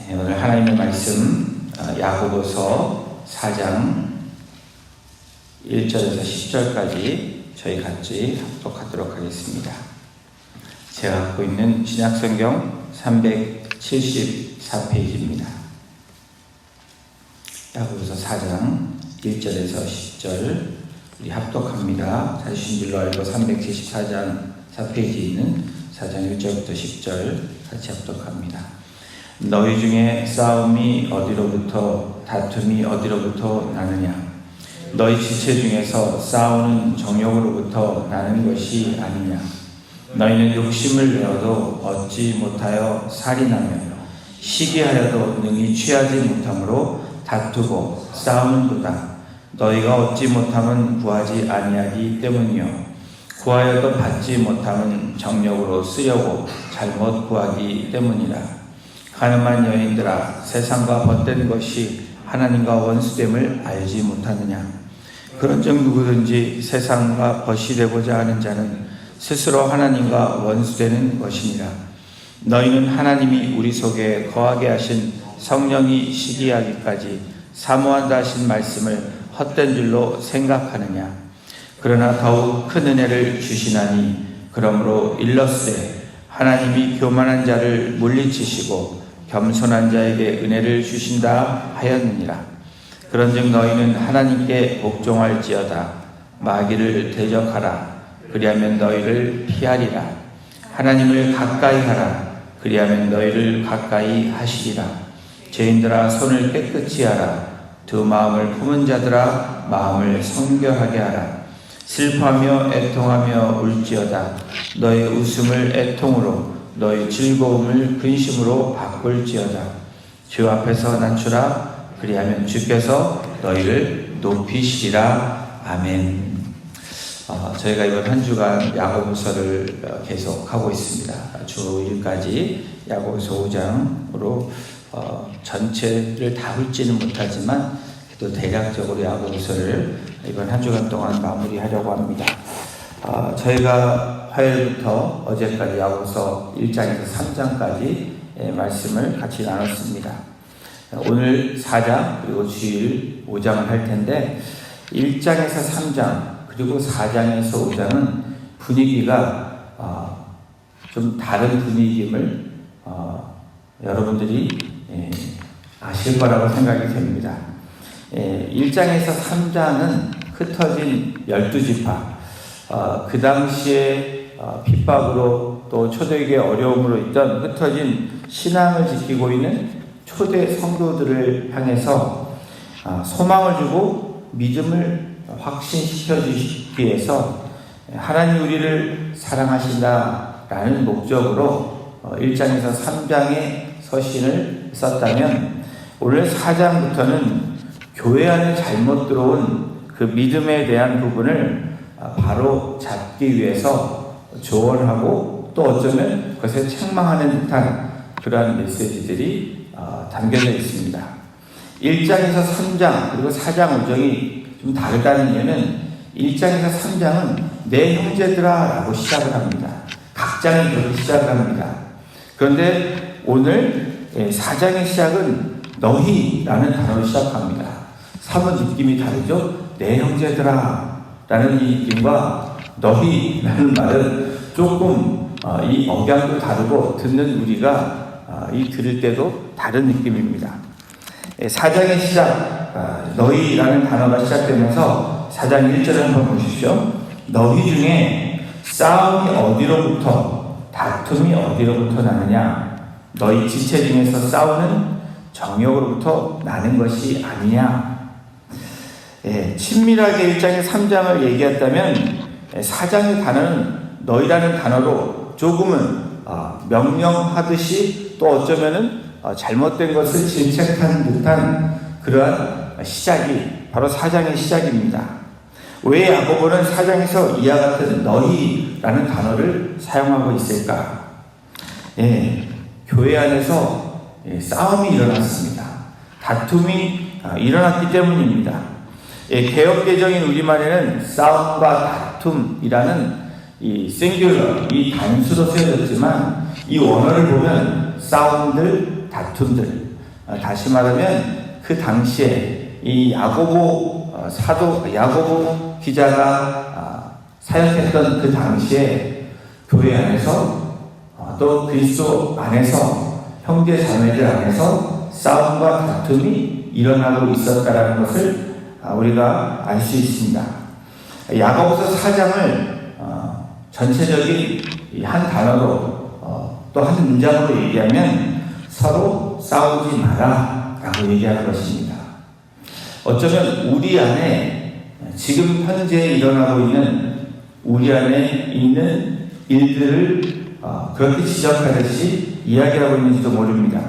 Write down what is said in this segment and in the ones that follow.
오늘 하나님의 말씀 야고보서 4장 1절에서 10절까지 저희 같이 합독하도록 하겠습니다. 제가 갖고 있는 신약성경 374페이지입니다. 야고보서 4장 1절에서 10절 우리 합독합니다. 찾으신 줄로 알고 374장 4페이지에 있는 4장 1절부터 10절 같이 합독합니다. 너희 중에 싸움이 어디로부터 다툼이 어디로부터 나느냐? 너희 지체 중에서 싸우는 정욕으로부터 나는 것이 아니냐? 너희는 욕심을 내어도 얻지 못하여 살인하며 시기하여도 능히 취하지 못함으로 다투고 싸우는도다. 너희가 얻지 못함은 구하지 아니하기 때문이요 구하여도 받지 못함은 정욕으로 쓰려고 잘못 구하기 때문이라. 가늠한 여인들아, 세상과 벗된 것이 하나님과 원수됨을 알지 못하느냐? 그런즉 누구든지 세상과 벗이 되고자 하는 자는 스스로 하나님과 원수되는 것이니라. 너희는 하나님이 우리 속에 거하게 하신 성령이 시기하기까지 사모한다 하신 말씀을 헛된 줄로 생각하느냐? 그러나 더욱 큰 은혜를 주시나니 그러므로 일렀으되 하나님이 교만한 자를 물리치시고 겸손한 자에게 은혜를 주신다 하였느니라. 그런즉 너희는 하나님께 복종할지어다. 마귀를 대적하라. 그리하면 너희를 피하리라. 하나님을 가까이 하라. 그리하면 너희를 가까이 하시리라. 죄인들아, 손을 깨끗이 하라. 두 마음을 품은 자들아, 마음을 성결하게 하라. 슬퍼하며 애통하며 울지어다. 너희 웃음을 애통으로 너희 즐거움을 근심으로 바꿀지어다. 주 앞에서 낮추라. 그리하면 주께서 너희를 높이시리라. 아멘. 저희가 이번 한 주간 야고보서를 계속하고 있습니다. 주 1까지 야고보서 5장으로 전체를 다 훑지는 못하지만 또 대략적으로 야고보서를 이번 한 주간 동안 마무리하려고 합니다. 저희가 화요일부터 어제까지 야고보서 1장에서 3장까지 말씀을 같이 나눴습니다. 오늘 4장 그리고 주일 5장을 할 텐데 1장에서 3장 그리고 4장에서 5장은 분위기가 좀 다른 분위기임을 여러분들이 아실 거라고 생각이 됩니다. 1장에서 3장은 흩어진 12지파 그 당시에 핍박으로 또 초대교회 어려움으로 있던 흩어진 신앙을 지키고 있는 초대 성도들을 향해서 소망을 주고 믿음을 확신시켜 주시기 위해서 하나님 우리를 사랑하신다라는 목적으로 1장에서 3장의 서신을 썼다면 오늘 4장부터는 교회 안에 잘못 들어온 그 믿음에 대한 부분을 바로 잡기 위해서 조언하고 또 어쩌면 그것에 책망하는 듯한 그러한 메시지들이 담겨져 있습니다. 1장에서 3장 그리고 4장 5장이 좀 다르다는 이유는 1장에서 3장은 내 형제들아 라고 시작을 합니다. 각 장이 그렇게 시작을 합니다. 그런데 오늘 4장의 시작은 너희라는 단어로 시작합니다. 사뭇 느낌이 다르죠? 내 형제들아 라는 이 느낌과 너희라는 말은 조금 이 억양도 다르고 듣는 우리가 이 들을 때도 다른 느낌입니다. 4장의 시작 너희라는 단어가 시작되면서 4장 1절을 한번 보십시오. 너희 중에 싸움이 어디로부터 다툼이 어디로부터 나느냐? 너희 지체 중에서 싸우는 정욕으로부터 나는 것이 아니냐? 친밀하게 1장의 3장을 얘기했다면 4장의 단어는 너희라는 단어로 조금은 명령하듯이 또 어쩌면은 잘못된 것을 질책하는 듯한 그러한 시작이 바로 4장의 시작입니다. 왜 야고보는 4장에서 이와 같은 너희라는 단어를 사용하고 있을까? 교회 안에서 싸움이 일어났습니다. 다툼이 일어났기 때문입니다. 개역개정인 우리말에는 싸움과 다툼이라는 이 싱귤러, 이 단수로 쓰여졌지만 이 원어를 보면 싸움들, 다툼들 다시 말하면 그 당시에 이 야고보 야고보 기자가 사역했던 그 당시에 교회 안에서 또 그리스도 안에서 형제 자매들 안에서 싸움과 다툼이 일어나고 있었다라는 것을 우리가 알 수 있습니다. 야고보서 4장을 전체적인 한 단어로 또 한 문장으로 얘기하면 서로 싸우지 마라 라고 얘기할 것입니다. 어쩌면 우리 안에 지금 현재 일어나고 있는 우리 안에 있는 일들을 그렇게 지적하듯이 이야기하고 있는지도 모릅니다.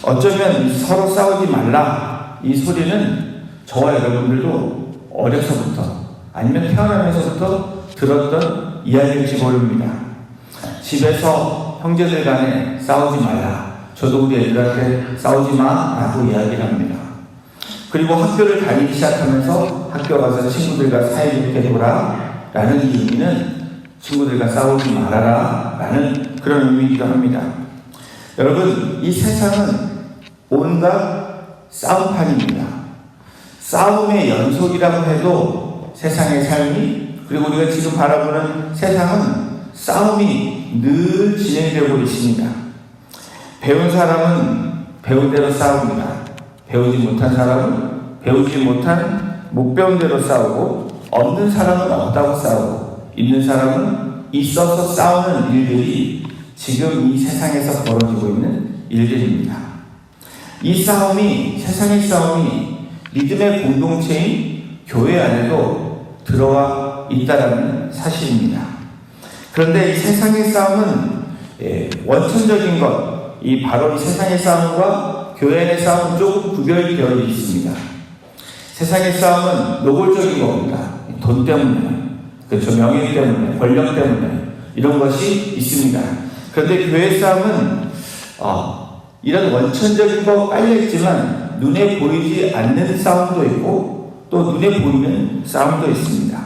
어쩌면 서로 싸우지 말라 이 소리는 저와 여러분들도 어려서부터 아니면 태어나면서부터 들었던 이야기일지 모릅니다. 집에서 형제들 간에 싸우지 말라. 저도 우리 애들한테 싸우지 마 라고 이야기를 합니다. 그리고 학교를 다니기 시작하면서 학교 가서 친구들과 사이좋게 놀아 라는 의미는 친구들과 싸우지 말아라 라는 그런 의미이기도 합니다. 여러분, 이 세상은 온갖 싸움판입니다. 싸움의 연속이라고 해도 세상의 삶이, 그리고 우리가 지금 바라보는 세상은 싸움이 늘 진행되고 있습니다. 배운 사람은 배운 대로 싸웁니다. 배우지 못한 사람은 배우지 못한 못 배운 대로 싸우고, 없는 사람은 없다고 싸우고, 있는 사람은 있어서 싸우는 일들이 지금 이 세상에서 벌어지고 있는 일들입니다. 이 싸움이, 세상의 싸움이 믿음의 공동체인 교회 안에도 들어와 있다는 사실입니다. 그런데 이 세상의 싸움은 원천적인 것, 바로 이 세상의 싸움과 교회 안의 싸움은 조금 구별되어 있습니다. 세상의 싸움은 노골적인 겁니다. 돈 때문에, 그렇죠, 명예 때문에, 권력 때문에 이런 것이 있습니다. 그런데 교회 싸움은 이런 원천적인 거 깔려있지만 눈에 보이지 않는 싸움도 있고 또 눈에 보이는 싸움도 있습니다.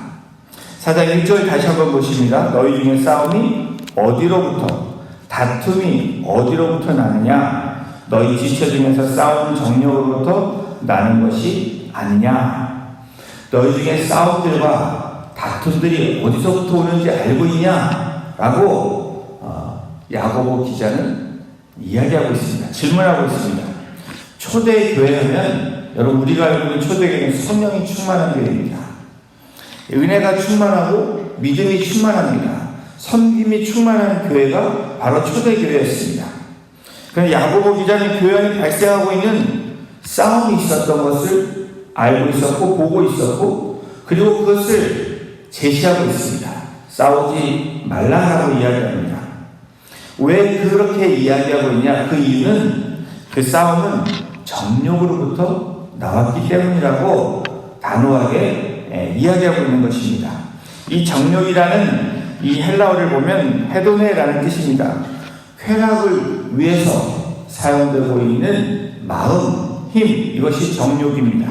4장 1절 다시 한번 보십니다. 너희 중에 싸움이 어디로부터, 다툼이 어디로부터 나느냐? 너희 지체중에서 싸우는 정욕으로부터 나는 것이 아니냐? 너희 중에 싸움들과 다툼들이 어디서부터 오는지 알고 있냐? 라고 야고보 기자는 이야기하고 있습니다. 질문하고 있습니다. 초대교회하면 여러분, 우리가 알고 있는 초대교회는 성령이 충만한 교회입니다. 은혜가 충만하고 믿음이 충만합니다. 섬김이 충만한 교회가 바로 초대교회였습니다. 그런데 야고보 기자는 교회 안에 발생하고 있는 싸움이 있었던 것을 알고 있었고 보고 있었고, 그리고 그것을 제시하고 있습니다. 싸우지 말라라고 이야기합니다. 왜 그렇게 이야기하고 있냐? 그 이유는 그 싸움은 정욕으로부터 나왔기 때문이라고 단호하게 이야기하고 있는 것입니다. 이 정욕이라는 이 헬라어를 보면 헤도네라는 뜻입니다. 쾌락을 위해서 사용되고 있는 마음, 힘, 이것이 정욕입니다.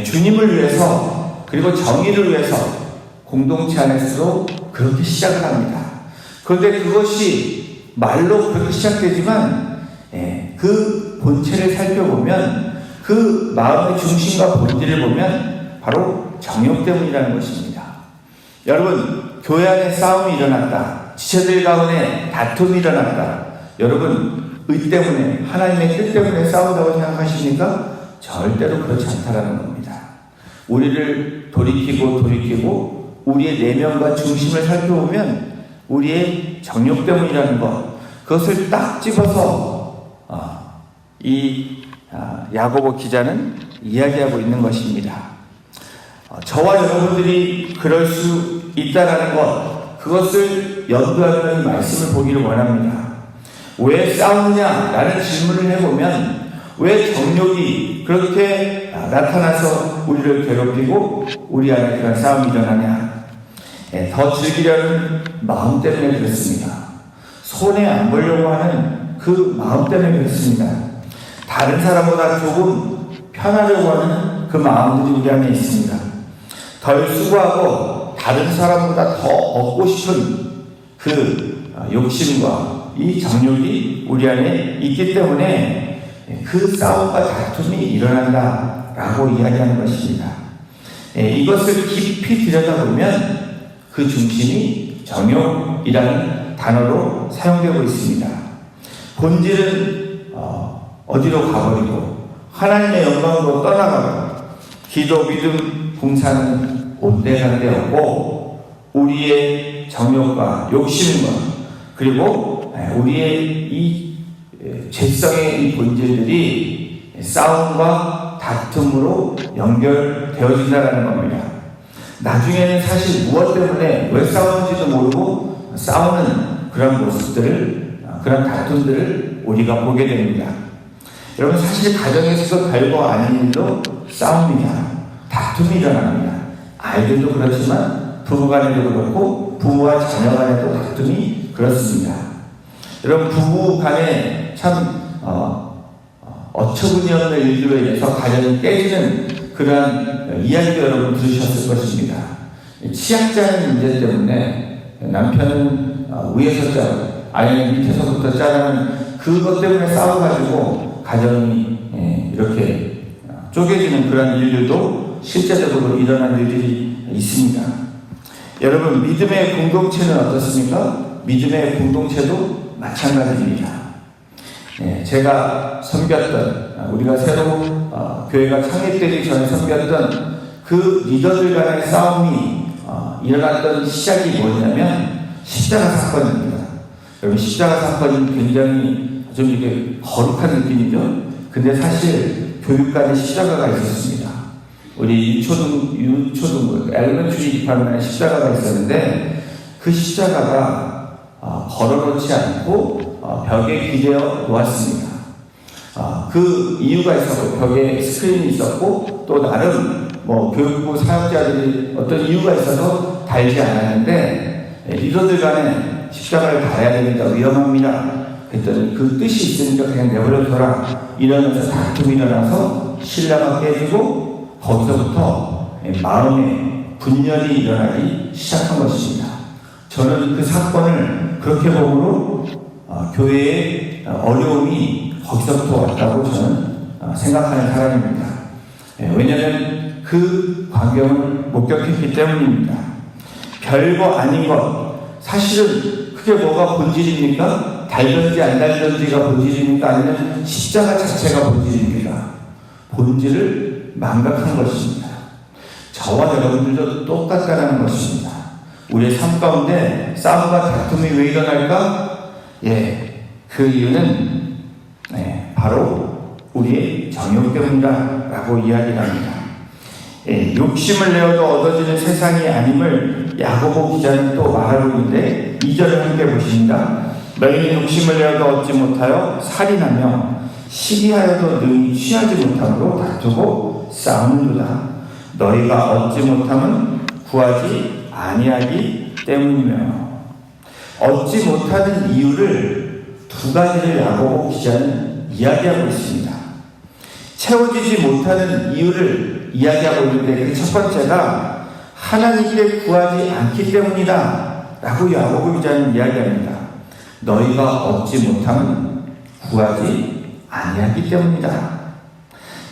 주님을 위해서, 그리고 정의를 위해서 공동체 안에서도 그렇게 시작을 합니다. 그런데 그것이 말로 그렇게 시작되지만 그 본체를 살펴보면, 그 마음의 중심과 본질을 보면 바로 정욕 때문이라는 것입니다. 여러분, 교회 안에 싸움이 일어났다, 지체들 가운데 다툼이 일어났다, 여러분 의 때문에, 하나님의 뜻 때문에 싸운다고 생각하십니까? 절대로 그렇지 않다라는 겁니다. 우리를 돌이키고 우리의 내면과 중심을 살펴보면 우리의 정욕 때문이라는 것, 그것을 딱 집어서 야고보 기자는 이야기하고 있는 것입니다. 저와 여러분들이 그럴 수 있다라는 것, 그것을 연구하는 말씀을 보기를 원합니다. 왜 싸우느냐라는 질문을 해보면, 왜 정욕이 그렇게 나타나서 우리를 괴롭히고 우리 안에 그런 싸움이 일어나냐? 더 즐기려는 마음 때문에 그렇습니다. 손해 안 보려고 하는 그 마음 때문에 그렇습니다. 다른 사람보다 조금 편하려고 하는 그 마음들이 우리 안에 있습니다. 덜 수고하고 다른 사람보다 더 얻고 싶은 그 욕심과 이 정욕이 우리 안에 있기 때문에 그 싸움과 다툼이 일어난다라고 이야기하는 것입니다. 이것을 깊이 들여다보면 그 중심이 정욕이라는 단어로 사용되고 있습니다. 본질은 어디로 가버리고 하나님의 영광으로 떠나가고 기도, 믿음, 봉사는 온데간데 없고 우리의 정욕과 욕심과 그리고 우리의 이 죄성의 이 본질들이 싸움과 다툼으로 연결되어진다는 겁니다. 나중에는 사실 무엇 때문에 왜 싸우는지도 모르고 싸우는 그런 모습들을, 그런 다툼들을 우리가 보게 됩니다. 여러분, 사실 가정에서도 별거 아닌 일로 싸움이냐, 다툼이 일어납니다. 아이들도 그렇지만 부부간에도 그렇고 부부와 자녀간에도 다툼이 그렇습니다. 여러분, 부부간에 참 어처구니 없는 일들로 인해서 가정이 깨지는 그러한 이야기도 여러분 들으셨을 것입니다. 치약자의 문제 때문에 남편은 위에서 짜고 아내는 밑에서부터 짜라는 그것 때문에 싸워가지고 가정이 이렇게 쪼개지는 그런 일들도 실제적으로 일어난 일들이 있습니다. 여러분, 믿음의 공동체는 어떻습니까? 믿음의 공동체도 마찬가지입니다. 제가 섬겼던, 우리가 새로 교회가 창립되기 전에 섬겼던 그 리더들 간의 싸움이 일어났던 시작이 뭐냐면 십자가 사건입니다. 여러분, 십자가 사건은 굉장히 좀 이게 거룩한 느낌이죠. 근데 사실 교육관에 십자가가 있었습니다. 우리 유초등부 엘멘트리 디파트먼트에 십자가가 있었는데 그 십자가가 걸어놓지 않고 벽에 기대어 놓았습니다. 그 이유가 있었고 벽에 스크린이 있었고 또 나름 교육부 사역자들이 어떤 이유가 있어서 달지 않았는데 리더들 간에 십자가를 달아야 됩니다. 위험합니다. 그랬더니 그 뜻이 있으니까 그냥 내버려둬라 이러면서 다툼이 일어나서 신라가 깨지고 거기서부터 마음의 분열이 일어나기 시작한 것입니다. 저는 그 사건을 그렇게 보므로 교회의 어려움이 거기서부터 왔다고 저는 생각하는 사람입니다. 왜냐하면 그 광경을 목격했기 때문입니다. 별거 아닌 것, 사실은 그게 뭐가 본질입니까? 달든지 안 달든지가 본질입니까? 아니면 십자가 자체가 본질입니까? 본질을 망각한 것입니다. 저와 여러분들도 똑같다는 것입니다. 우리의 삶 가운데 싸움과 다툼이 왜 일어날까? 그 이유는 바로 우리의 정욕 때문이다라고 이야기를 합니다. 욕심을 내어도 얻어지는 세상이 아님을 야고보 기자는 또 말하고 있는데 2절을 함께 보십니다. 너희는 욕심을 내어도 얻지 못하여 살인하며 시기하여도 능히 취하지 못함으로 다투고 싸우는도다. 너희가 얻지 못함은 구하지 아니하기 때문이며. 얻지 못하는 이유를 두 가지를 야고보 기자는 이야기하고 있습니다. 채워지지 못하는 이유를 이야기하고 있는데 그 첫 번째가 하나님께 구하지 않기 때문이다 라고 야고보 기자는 이야기합니다. 너희가 얻지 못하면 구하지 아니하기 때문이다.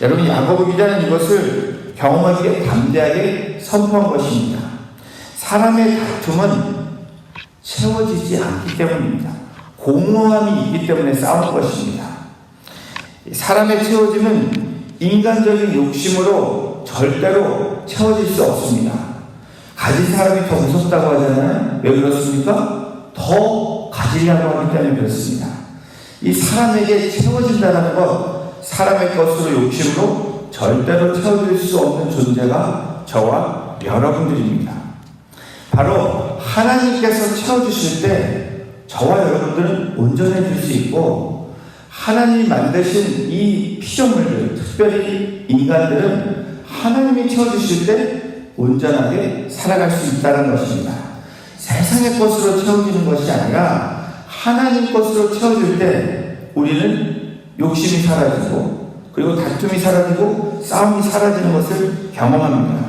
여러분, 야고보 기자는 이것을 경험하기에 담대하게 선포한 것입니다. 사람의 다툼은 채워지지 않기 때문입니다. 공허함이 있기 때문에 싸우는 것입니다. 사람의 채워짐은 인간적인 욕심으로 절대로 채워질 수 없습니다. 가진 사람이 더 무섭다고 하잖아요. 왜 그렇습니까? 더 가지려고 하기 때문에 그렇습니다. 이 사람에게 채워진다는 것, 사람의 것으로 욕심으로 절대로 채워질 수 없는 존재가 저와 여러분들입니다. 바로 하나님께서 채워주실 때 저와 여러분들은 온전해질 수 있고, 하나님이 만드신 이 피조물들, 특별히 인간들은 하나님이 채워주실 때 온전하게 살아갈 수 있다는 것입니다. 세상의 것으로 채워지는 것이 아니라 하나님 것으로 채워질 때 우리는 욕심이 사라지고, 그리고 다툼이 사라지고 싸움이 사라지는 것을 경험합니다.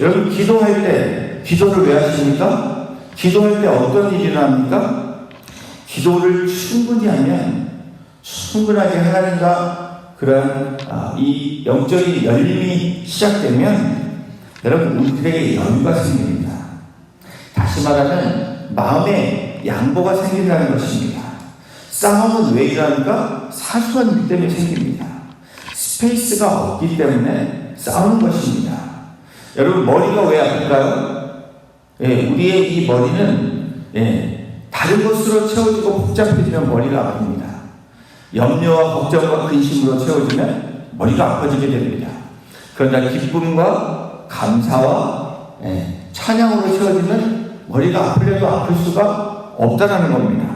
여러분, 기도할 때 기도를 왜 하십니까? 기도할 때 어떤 일이 일어납니까? 기도를 충분히 하면 충분하게 하나님과 그런 이 영적인 열림이 시작되면 여러분 우리들에게 여유가 생깁니다. 다시 말하면 마음에 양보가 생긴다는 것입니다. 싸움은 왜 일어나니까? 사소한 일 때문에 생깁니다. 스페이스가 없기 때문에 싸우는 것입니다. 여러분 머리가 왜 아플까요? 우리의 이 머리는 다른 것으로 채워지고 복잡해지면 머리가 아픕니다. 염려와 걱정과 근심으로 채워지면 머리가 아파지게 됩니다. 그러나 기쁨과 감사와 찬양으로 채워지면 머리가 아플래도 아플 수가 없다는 겁니다.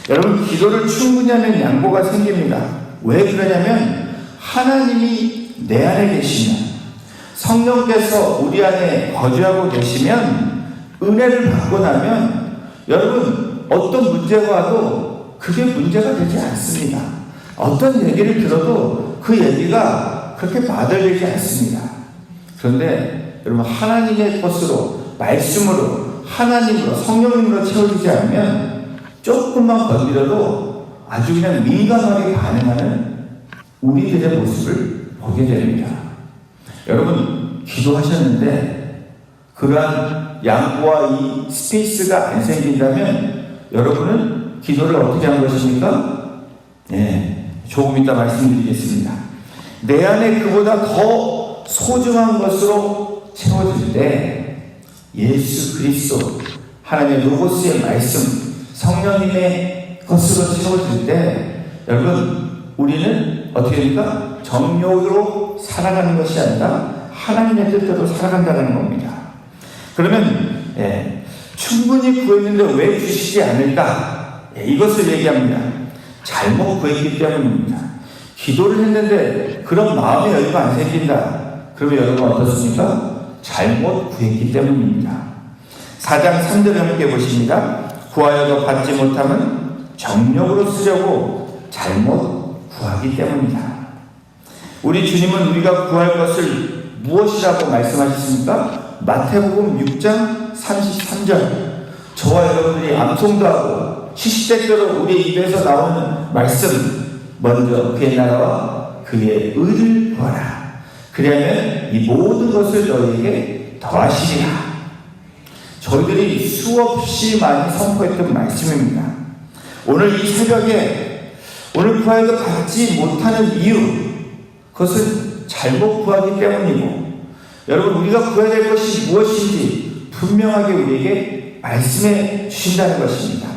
여러분 기도를 충분히 하면 양보가 생깁니다. 왜 그러냐면 하나님이 내 안에 계시면, 성령께서 우리 안에 거주하고 계시면, 은혜를 받고 나면 여러분 어떤 문제가 와도 그게 문제가 되지 않습니다. 어떤 얘기를 들어도 그 얘기가 그렇게 마달되지 않습니다. 그런데 여러분 하나님의 것으로, 말씀으로, 하나님으로, 성령님으로 채워지지 않으면 조금만 건드려도 아주 그냥 민감하게 반응하는 우리들의 모습을 보게 됩니다. 여러분 기도하셨는데 그러한 양보와 이 스페이스가 안 생긴다면 여러분은 기도를 어떻게 한 것입니까? 조금 이따 말씀드리겠습니다. 내 안에 그보다 더 소중한 것으로 채워질 때 예수 그리스도, 하나님의 로고스의 말씀, 성령님의 것으로 채워질 때 여러분 우리는 어떻게 됩니까? 정욕으로 살아가는 것이 아니라 하나님의 뜻대로 살아간다는 겁니다. 그러면 충분히 구했는데 왜 주시지 않을까? 이것을 얘기합니다. 잘못 구했기 때문입니다. 기도를 했는데 그런 마음의 여유가 안 생긴다. 그러면 여러분 어떻습니까? 잘못 구했기 때문입니다. 4장 3절을 함께 보십니다. 구하여도 받지 못하면 정욕으로 쓰려고 잘못 구하기 때문이다. 우리 주님은 우리가 구할 것을 무엇이라고 말씀하셨습니까? 마태복음 6장 33절. 저와 여러분들이 암송도 하고 시시때때로 우리 입에서 나오는 말씀, 먼저 그의 나라와 그의 의를 구하라. 그러면 이 모든 것을 너희에게 더하시리라. 저희들이 수없이 많이 선포했던 말씀입니다. 오늘 이 새벽에 오늘 구하여도 받지 못하는 이유, 그것은 잘못 구하기 때문이고, 여러분 우리가 구해야 될 것이 무엇인지 분명하게 우리에게 말씀해 주신다는 것입니다.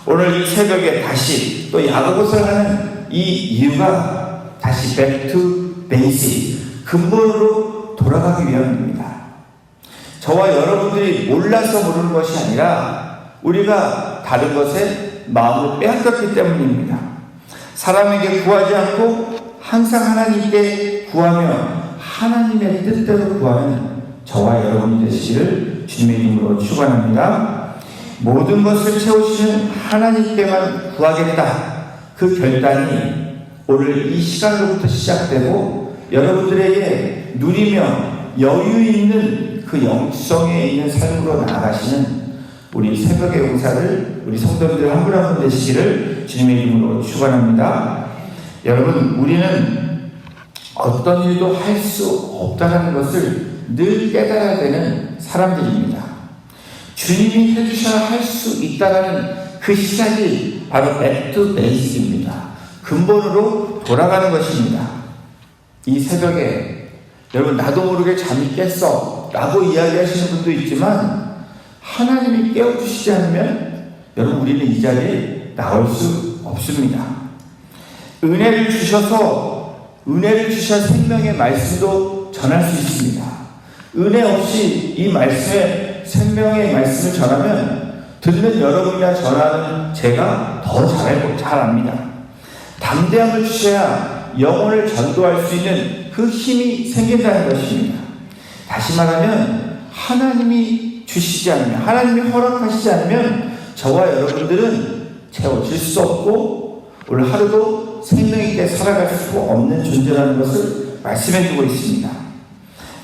오늘 이 새벽에 다시 또 야고보서를 하는 이 이유가 다시 back to basic, 근본으로 돌아가기 위함입니다. 저와 여러분들이 몰라서 모르는 것이 아니라 우리가 다른 것에 마음을 빼앗겼기 때문입니다. 사람에게 구하지 않고 항상 하나님께 구하며 하나님의 뜻대로 구하는 저와 여러분이 되시기를 주님의 이름으로 축원합니다. 모든 것을 채우시는 하나님께만 구하겠다. 그 결단이 오늘 이 시간으로부터 시작되고 여러분들에게 누리며 여유 있는 그 영성에 있는 삶으로 나아가시는 우리 새벽의 용사를, 우리 성도님들 한 분 한 분 되시기를 주님의 이름으로 축원합니다. 여러분 우리는 어떤 일도 할 수 없다는 것을 늘 깨달아야 되는 사람들입니다. 주님이 해주셔야 할 수 있다는 그 시작이 바로 back to basic입니다. 근본으로 돌아가는 것입니다. 이 새벽에 여러분 나도 모르게 잠이 깼어 라고 이야기하시는 분도 있지만 하나님이 깨워주시지 않으면 여러분 우리는 이 자리에 나올 수 없습니다. 은혜를 주셔서 생명의 말씀도 전할 수 있습니다. 은혜 없이 이 말씀에 생명의 말씀을 전하면 듣는 여러분이나 전하는 제가 더 잘 압니다. 담대함을 주셔야 영혼을 전도할 수 있는 그 힘이 생긴다는 것입니다. 다시 말하면 하나님이 주시지 않으면, 하나님이 허락하시지 않으면 저와 여러분들은 채워질 수 없고 오늘 하루도 생명 있게 살아갈 수 없는 존재라는 것을 말씀해 주고 있습니다.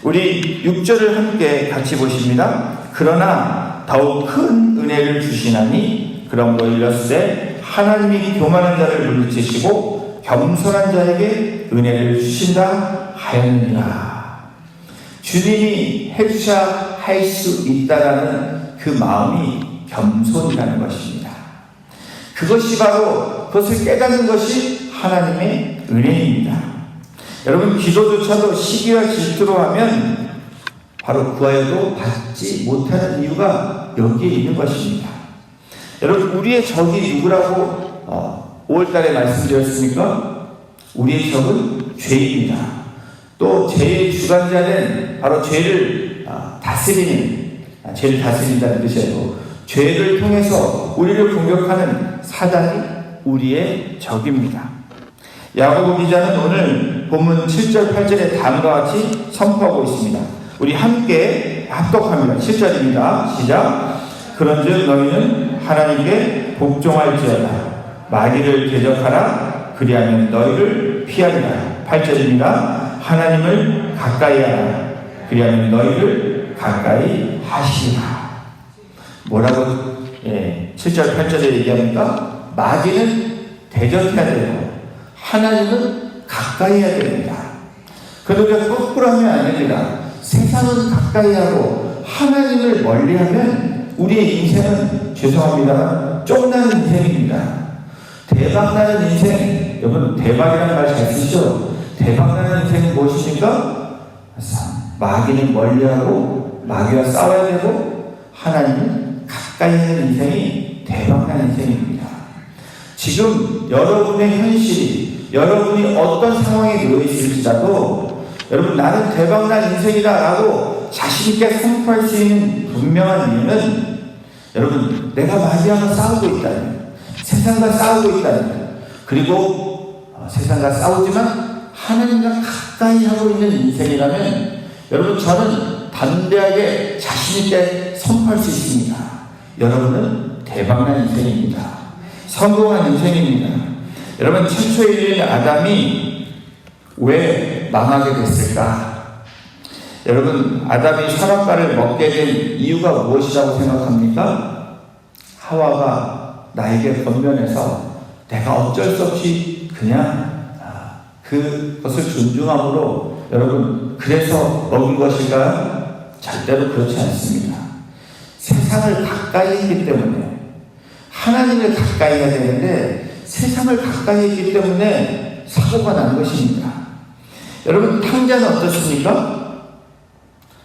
우리 6절을 함께 같이 보십니다. 그러나 더욱 큰 은혜를 주시나니 그러므로 일렀을 때 하나님이 교만한 자를 물리치시고 겸손한 자에게 은혜를 주신다 하였느니라. 주님이 해주셔야 할 수 있다라는 그 마음이 겸손이라는 것입니다. 그것이 바로 그것을 깨닫는 것이 하나님의 은혜입니다. 여러분, 기도조차도 시기와 질투로 하면 바로 구하여도 받지 못하는 이유가 여기에 있는 것입니다. 여러분, 우리의 적이 누구라고 5월달에 말씀드렸습니까? 우리의 적은 죄입니다. 또 죄의 주관자는 바로 죄를 다스린다는 뜻이고, 죄를 통해서 우리를 공격하는 사단이 우리의 적입니다. 야고보 기자는 오늘 본문 7절 8절에 다음과 같이 선포하고 있습니다. 우리 함께 합독합니다. 7절입니다. 시작. 그런즉 너희는 하나님께 복종할지어다. 마귀를 대적하라. 그리하면 너희를 피하리라. 8절입니다. 하나님을 가까이 하라. 그리하면 너희를 가까이 하시리라. 뭐라고 7절 8절에 얘기합니까? 마귀는 대적해야 되고 하나님은 가까이 해야 됩니다. 그러니까 거꾸로 하면 안 됩니다. 세상은 가까이 하고 하나님을 멀리하면 우리의 인생은 죄송합니다만 쫑나는 인생입니다. 대박나는 인생, 여러분 대박이라는 말 잘 쓰시죠? 대박나는 인생은 무엇입니까? 마귀는 멀리하고 마귀와 싸워야 되고 하나님은 가까이 하는 인생이 대박나는 인생입니다. 지금 여러분의 현실이, 여러분이 어떤 상황에 놓여 있을지라도 여러분 나는 대박난 인생이다 라고 자신있게 선포할 수 있는 분명한 이유는 여러분 내가 마귀와 싸우고 있다는, 세상과 싸우고 있다는, 그리고 세상과 싸우지만 하나님과 가까이 하고 있는 인생이라면 여러분 저는 담대하게 자신있게 선포할 수 있습니다. 여러분은 대박난 인생입니다. 성공한 인생입니다. 여러분 최초의 인류인 아담이 왜 망하게 됐을까? 여러분 아담이 선악과를 먹게 된 이유가 무엇이라고 생각합니까? 하와가 나에게 권면해서 내가 어쩔 수 없이 그냥 그것을 존중함으로 여러분 그래서 먹은 것일까요? 절대로 그렇지 않습니다. 세상을 가까이 했기 때문에, 하나님을 가까이 해야 되는데 세상을 가까이 했기 때문에 사고가 난 것입니다. 여러분 탕자는 어떻습니까?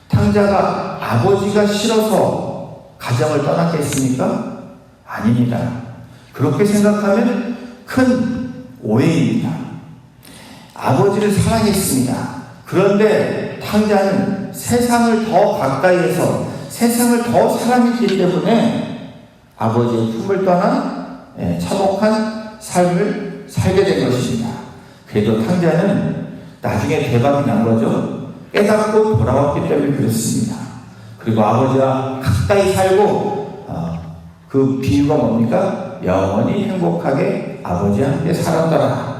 탕자가 아버지가 싫어서 가정을 떠났겠습니까? 아닙니다. 그렇게 생각하면 큰 오해입니다. 아버지를 사랑했습니다. 그런데 탕자는 세상을 더 가까이해서 세상을 더 사랑했기 때문에 아버지의 품을 떠나 참혹한 삶을 살게 된 것입니다. 그래도 탕자는 나중에 대박이 난 거죠. 깨닫고 돌아왔기 때문에 그렇습니다. 그리고 아버지와 가까이 살고 그 비유가 뭡니까? 영원히 행복하게 아버지와 함께 살았더라.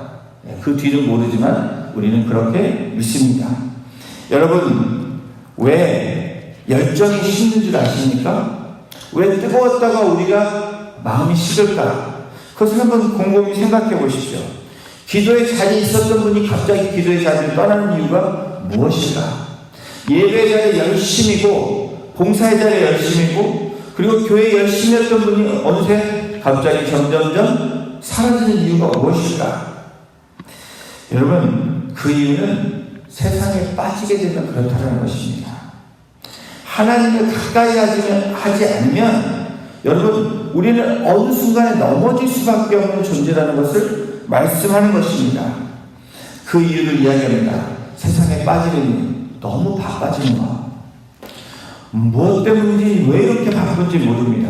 그 뒤는 모르지만 우리는 그렇게 믿습니다. 여러분 왜 열정이 식는 줄 아십니까? 왜 뜨거웠다가 우리가 마음이 식을까? 그것을 한번 곰곰이 생각해 보십시오. 기도의 자리에 있었던 분이 갑자기 기도의 자리를 떠나는 이유가 무엇일까? 예배 자리에 열심이고 봉사의 자리에 열심이고 그리고 교회에 열심히 했던 분이 어느새 갑자기 점점점 사라지는 이유가 무엇일까? 여러분 그 이유는 세상에 빠지게 되면 그렇다는 것입니다. 하나님을 가까이 하지 않으면 여러분 우리는 어느 순간에 넘어질 수밖에 없는 존재라는 것을 말씀하는 것입니다. 그 이유를 이야기합니다. 세상에 빠지는 이유, 너무 바빠지는 것. 무엇 때문인지 왜 이렇게 바쁜지 모릅니다.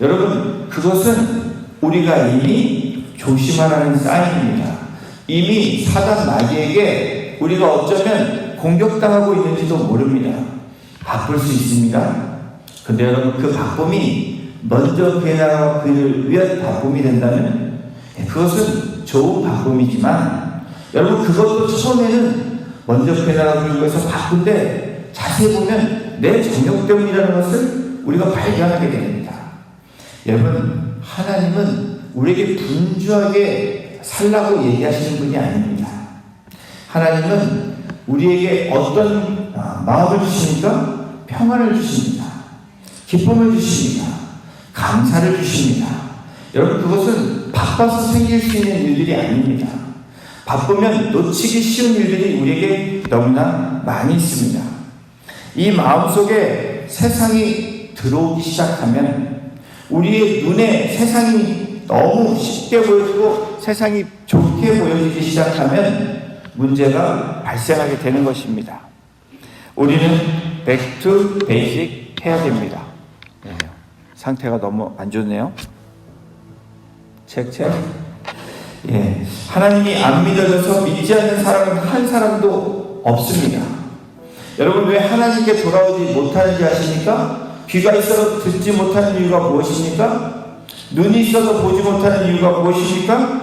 여러분 그것은 우리가 이미 조심하라는 사인입니다. 이미 사단 마귀에게 우리가 어쩌면 공격당하고 있는지도 모릅니다. 바쁠 수 있습니다. 근데 여러분 그 바쁨이 먼저 배나와 그를 위한 바쁨이 된다면 그것은 좋은 바쁨이지만 여러분 그것도 처음에는 먼저 배나와 그를 위해서 바쁜데 자세히 보면 내 정욕 때문이라는 것을 우리가 발견하게 됩니다. 여러분 하나님은 우리에게 분주하게 살라고 얘기하시는 분이 아닙니다. 하나님은 우리에게 어떤 마음을 주십니까? 평안을 주십니다. 기쁨을 주십니다. 감사를 주십니다. 여러분, 그것은 바빠서 생길 수 있는 일들이 아닙니다. 바쁘면 놓치기 쉬운 일들이 우리에게 너무나 많이 있습니다. 이 마음속에 세상이 들어오기 시작하면 우리의 눈에 세상이 너무 쉽게 보여지고 세상이 좋게 보여지기 시작하면 문제가 발생하게 되는 것입니다. 우리는 back to basic 해야 됩니다. 상태가 너무 안 좋네요. 책. 예, 하나님이 안 믿어져서 믿지 않는 사람은 한 사람도 없습니다. 여러분, 왜 하나님께 돌아오지 못하는지 아십니까? 귀가 있어서 듣지 못하는 이유가 무엇입니까? 눈이 있어서 보지 못하는 이유가 무엇입니까?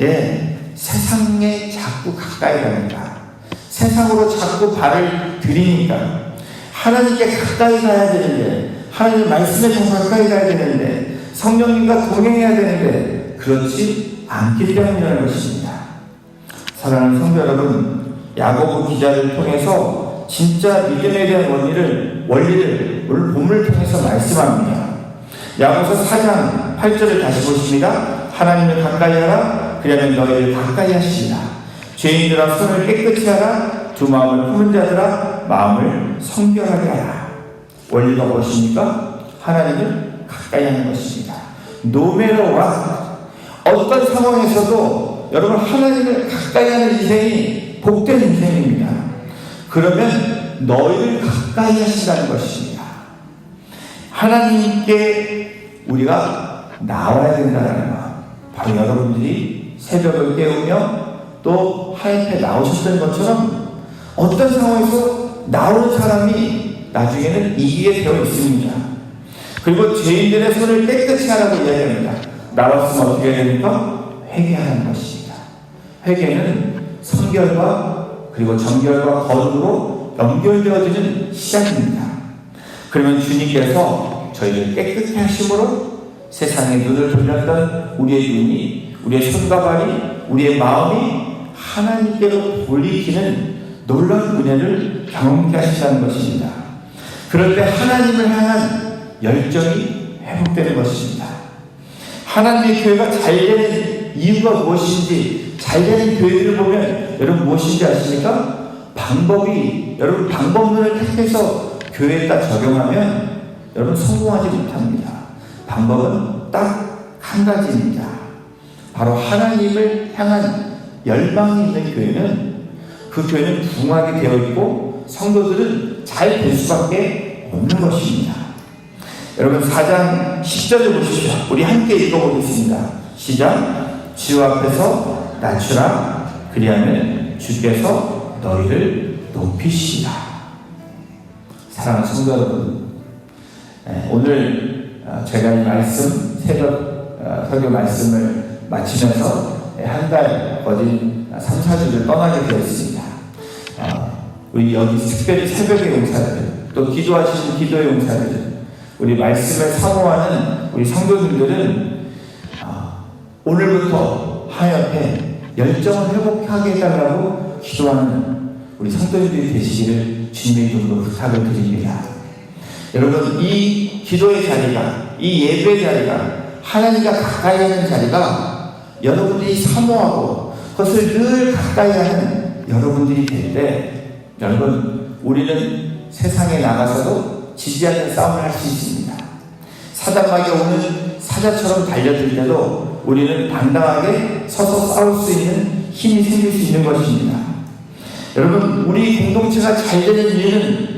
예, 세상에 자꾸 가까이 가니까, 세상으로 자꾸 발을 들이니까, 하나님께 가까이 가야 되는데, 하나님 말씀에 더 가까이 가야 되는데, 성령님과 동행해야 되는데 그렇지 않기 때문이라는 것입니다. 사랑하는 성도 여러분, 야고보 기자를 통해서 진짜 믿음에 대한 원리를 오늘 본문을 통해서 말씀합니다. 야고보서 4장 8절을 다시 보십니다. 하나님을 가까이 하라, 그러면 너희를 가까이 하시리라. 죄인들아 손을 깨끗이 하라, 두 마음을 품은 자들아 마음을 성결하게 하라. 원리가 무엇입니까? 하나님을 가까이 하는 것입니다. No matter what, 어떤 상황에서도 여러분 하나님을 가까이 하는 인생이 복된 인생입니다. 그러면 너희를 가까이 하신다는 것입니다. 하나님께 우리가 나와야 된다는 것. 바로 여러분들이 새벽을 깨우며 또 하나님 앞에 나오셨던 것처럼 어떤 상황에서 나오는 사람이 나중에는 이기게 되어 있습니다. 그리고 죄인들의 손을 깨끗이 하라고 이야기합니다. 나왔으면 어떻게 해야 됩니까? 회개하는 것입니다. 회개는 성결과 그리고 정결과 거룩으로 연결되어지는 시작입니다. 그러면 주님께서 저희를 깨끗게 하심으로 세상에 눈을 돌렸던 우리의 눈이, 우리의 손과 발이, 우리의 마음이 하나님께로 돌리키는 놀라운 은혜를 경험케 하신다는 것입니다. 그럴 때 하나님을 향한 열정이 회복되는 것입니다. 하나님의 교회가 잘 되는 이유가 무엇인지, 잘 되는 교회들을 보면 여러분 무엇인지 아십니까? 여러분 방법론을 택해서 교회에다 적용하면 여러분 성공하지 못합니다. 방법은 딱 한 가지입니다. 바로 하나님을 향한 열망이 있는 교회는 그 교회는 부흥하게 되어 있고 성도들은 잘 될 수밖에 없는 것입니다. 여러분 4장 10절을 보십시오. 우리 함께 읽어보겠습니다. 시작. 주 앞에서 낮추라, 그리하면 주께서 너희를 높이시리라. 사랑하는 성도 여러분, 오늘 제가 이 말씀, 새벽 설교 말씀을 마치면서 한 달 거진 3, 4주를 떠나게 되었습니다. 우리 여기 특별히 새벽의 용사들, 또 기도하시는 기도의 용사들, 우리 말씀을 사모하는 우리 성도님들은 오늘부터 하나님께 열정을 회복하게 해달라고 기도하는 우리 성도님들이 되시기를 주님의 이름으로 부탁을 드립니다. 여러분, 이 기도의 자리가, 이 예배의 자리가, 하나님과 가까이 하는 자리가 여러분들이 사모하고 그것을 늘 가까이 하는 여러분들이 될 때, 여러분, 우리는 세상에 나가서도 지지 않는 싸움을 할 수 있습니다. 사단마귀가 오는 사자처럼 달려들 때도 우리는 당당하게 서서 싸울 수 있는 힘이 생길 수 있는 것입니다. 여러분, 우리 공동체가 잘 되는 이유는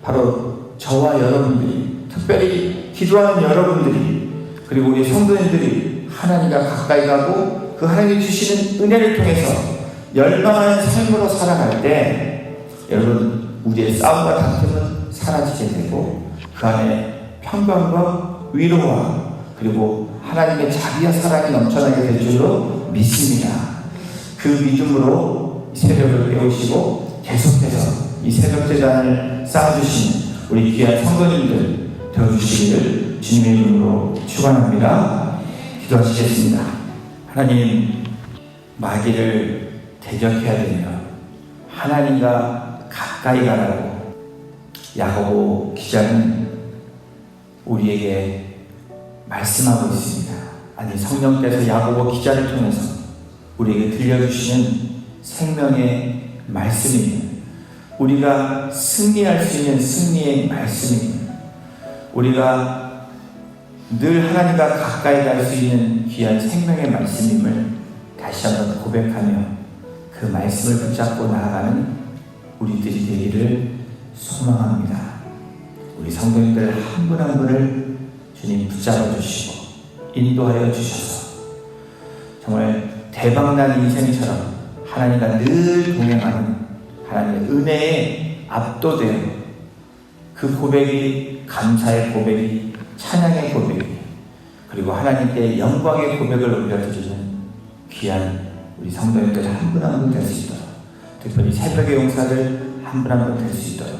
바로 저와 여러분들이, 특별히 기도하는 여러분들이, 그리고 우리 성도님들이 하나님과 가까이 가고 그 하나님이 주시는 은혜를 통해서 열망하는 삶으로 살아갈 때, 여러분, 우리의 싸움과 다툼은 사라지게 되고 그 안에 평강과 위로와 그리고 하나님의 자비와 사랑이 넘쳐나게 될 줄로 믿습니다. 그 믿음으로 이 새벽을 깨우시고 계속해서 이 새벽 제단을 쌓아주시는 우리 귀한 성도님들 되어주시기를 주님의 이름으로 축원합니다. 기도하시겠습니다. 하나님, 마귀를 대적해야 되며 하나님과 가까이 가라고 야고보 기자는 우리에게 말씀하고 있습니다. 아니, 성령께서 야고보 기자를 통해서 우리에게 들려주시는 생명의 말씀입니다. 우리가 승리할 수 있는 승리의 말씀입니다. 우리가 늘 하나님과 가까이 갈 수 있는 귀한 생명의 말씀임을 다시 한번 고백하며 그 말씀을 붙잡고 나아가는 우리들이 되기를 소망합니다. 우리 성도님들 한 분 한 분을 주님 붙잡아 주시고 인도하여 주셔서 정말 대박난 인생처럼 하나님과 늘 동행하는 하나님의 은혜에 압도되어 그 고백이 감사의 고백이 찬양의 고백이 그리고 하나님께 영광의 고백을 올려드리는 귀한 우리 성도님들 한 분 한 분 될 수 있도록 특별히 새벽의 용사들 한 분 한 분 될 수 있도록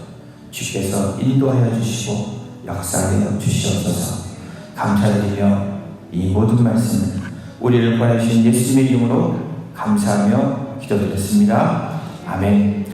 주께서 인도하여 주시고 역사하여 주시옵소서. 감사드리며 이 모든 말씀을 우리를 보내주신 예수님의 이름으로 감사하며 기도드렸습니다. 아멘.